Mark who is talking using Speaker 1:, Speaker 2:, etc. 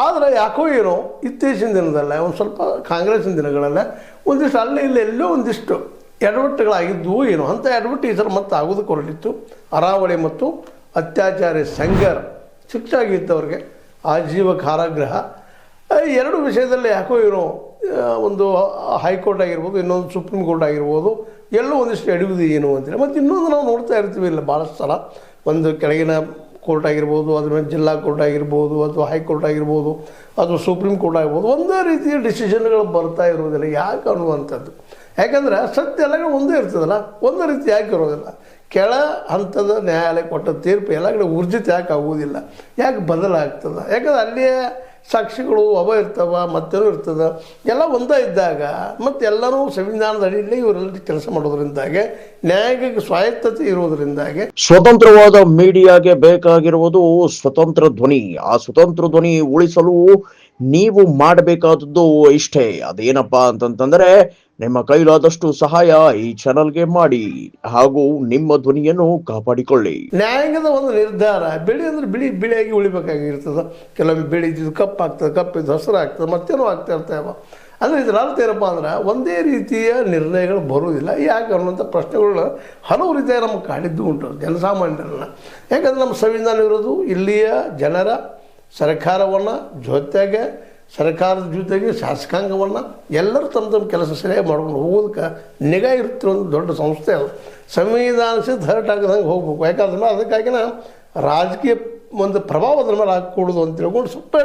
Speaker 1: ಆದರೆ ಯಾಕೋ ಏನೋ ಇತ್ತೀಚಿನ ದಿನದಲ್ಲೇ ಒಂದು ಸ್ವಲ್ಪ ಕಾಂಗ್ರೆಸ್ಸಿನ ದಿನಗಳಲ್ಲೇ ಒಂದಿಷ್ಟು ಅಲ್ಲೇ ಇಲ್ಲಿ ಎಲ್ಲೋ ಒಂದಿಷ್ಟು ಎಡವಟ್ಟುಗಳಾಗಿದ್ದವು ಏನೋ ಅಂಥ ಎಡವಟ್ಟು ಈ ಸಲ ಮತ್ತೆ ಆಗೋದಕ್ಕೆ ಹೊರಟಿತ್ತು. ಅರಾವಳಿ ಮತ್ತು ಅತ್ಯಾಚಾರಿ ಸಂಗರ್ ಶಿಕ್ಷೆ ಆಗಿದ್ದವ್ರಿಗೆ ಆಜೀವ ಕಾರಾಗೃಹ. ಎರಡು ವಿಷಯದಲ್ಲಿ ಯಾಕೋ ಏನೋ ಒಂದು ಹೈಕೋರ್ಟ್ ಆಗಿರ್ಬೋದು, ಇನ್ನೊಂದು ಸುಪ್ರೀಂ ಕೋರ್ಟ್ ಆಗಿರ್ಬೋದು, ಎಲ್ಲೋ ಒಂದಿಷ್ಟು ಎಡುವುದು ಏನು ಅಂತೇಳಿ. ಮತ್ತು ಇನ್ನೊಂದು ನಾವು ನೋಡ್ತಾ ಇರ್ತೀವಿ ಇಲ್ಲ ಭಾಳಷ್ಟು ಸಲ, ಒಂದು ಕೆಳಗಿನ ಕೋರ್ಟ್ ಆಗಿರ್ಬೋದು, ಅದ್ರ ಮೇಲೆ ಜಿಲ್ಲಾ ಕೋರ್ಟ್ ಆಗಿರ್ಬೋದು, ಅಥವಾ ಹೈಕೋರ್ಟ್ ಆಗಿರ್ಬೋದು, ಅಥವಾ ಸುಪ್ರೀಂ ಕೋರ್ಟ್ ಆಗಿರ್ಬೋದು, ಒಂದೇ ರೀತಿಯ ಡಿಸಿಷನ್ಗಳು ಬರ್ತಾ ಇರೋದಿಲ್ಲ. ಯಾಕೆ ಅನ್ನುವಂಥದ್ದು, ಯಾಕಂದ್ರೆ ಸತ್ಯ ಎಲ್ಲ ಒಂದೇ ಇರ್ತದಲ್ಲ, ಒಂದೇ ರೀತಿ ಯಾಕೆ ಇರೋದಿಲ್ಲ. ಕೆಳ ಹಂತದ ನ್ಯಾಯಾಲಯ ಕೊಟ್ಟ ತೀರ್ಪು ಎಲ್ಲ ಕಡೆ ಊರ್ಜಿತ ಯಾಕೆ ಆಗೋದಿಲ್ಲ, ಯಾಕೆ ಬದಲಾಗ್ತದೆ? ಯಾಕಂದ್ರೆ ಅಲ್ಲಿಯೇ ಸಾಕ್ಷಿಗಳು ಇರ್ತವೆ, ಮತ್ತೇನೂ ಇರ್ತದೆ, ಎಲ್ಲ ಒಂದೇ ಇದ್ದಾಗ ಮತ್ತು ಎಲ್ಲರೂ ಸಂವಿಧಾನದ ಅಡಿಯಲ್ಲಿ ಇವರೆಲ್ಲ ಕೆಲಸ ಮಾಡೋದ್ರಿಂದಾಗೆ ನ್ಯಾಯಿಕ ಸ್ವಾಯತ್ತತೆ ಇರೋದ್ರಿಂದಾಗೆ
Speaker 2: ಸ್ವತಂತ್ರವಾದ ಮೀಡಿಯಾಗೆ ಬೇಕಾಗಿರುವುದು ಸ್ವತಂತ್ರ ಧ್ವನಿ. ಆ ಸ್ವತಂತ್ರ ಧ್ವನಿ ಉಳಿಸಲು ನೀವು ಮಾಡಬೇಕಾದದ್ದು ಇಷ್ಟೇ. ಅದೇನಪ್ಪಾ ಅಂತಂತಂದ್ರೆ ನಿಮ್ಮ ಕೈಲಾದಷ್ಟು ಸಹಾಯ ಈ ಚಾನಲ್ಗೆ ಮಾಡಿ ಹಾಗೂ ನಿಮ್ಮ ಧ್ವನಿಯನ್ನು ಕಾಪಾಡಿಕೊಳ್ಳಿ.
Speaker 1: ನ್ಯಾಯಾಂಗದ ಒಂದು ನಿರ್ಧಾರ ಬಿಳಿ ಅಂದರೆ ಬಿಳಿಯಾಗಿ ಉಳಿಬೇಕಾಗಿರ್ತದೆ. ಕೆಲವೊಮ್ಮೆ ಬಿಳಿ ಇದ್ದಿದ್ದು ಕಪ್ಪಾಗ್ತದೆ, ಕಪ್ಪಿದ್ದು ಹಸಿರು ಆಗ್ತದೆ, ಮತ್ತೇನೋ ಆಗ್ತಾ ಇರ್ತೇವೆ. ಅಂದರೆ ಇದರ ಅರ್ಥ ಏನಪ್ಪ ಅಂದ್ರೆ ಒಂದೇ ರೀತಿಯ ನಿರ್ಣಯಗಳು ಬರುವುದಿಲ್ಲ. ಯಾಕೆ ಅನ್ನುವಂಥ ಪ್ರಶ್ನೆಗಳನ್ನ ಹಲವು ರೀತಿಯಾಗಿ ನಮಗೆ ಕಾಡಿದ್ದು ಉಂಟು ಜನಸಾಮಾನ್ಯರನ್ನ. ಯಾಕಂದರೆ ನಮ್ಮ ಸಂವಿಧಾನ ಇರೋದು ಇಲ್ಲಿಯ ಜನರ ಸರ್ಕಾರವನ್ನು ಜೊತೆಗೆ ಸರ್ಕಾರದ ಜೊತೆಗೆ ಶಾಸಕಾಂಗವನ್ನು ಎಲ್ಲರೂ ತಮ್ಮ ತಮ್ಮ ಕೆಲಸ ಸರಿಯಾಗಿ ಮಾಡ್ಕೊಂಡು ಹೋಗೋದಕ್ಕೆ ನಿಗಾ ಇರ್ತಿರೋ ಒಂದು ದೊಡ್ಡ ಸಂಸ್ಥೆ ಅದು. ಸಂವಿಧಾನ ಸಿದ್ಧ ಹರ್ಟ್ ಆಗದಂಗೆ ಹೋಗ್ಬೇಕು. ಯಾಕಂದ್ರೆ ಅದಕ್ಕಾಗಿನ ರಾಜಕೀಯ ಒಂದು ಪ್ರಭಾವ ಅದ್ರ ಮೇಲೆ ಹಾಕಿ ಕೊಡೋದು ಅಂತ ತಿಳ್ಕೊಂಡು ಸ್ವಲ್ಪ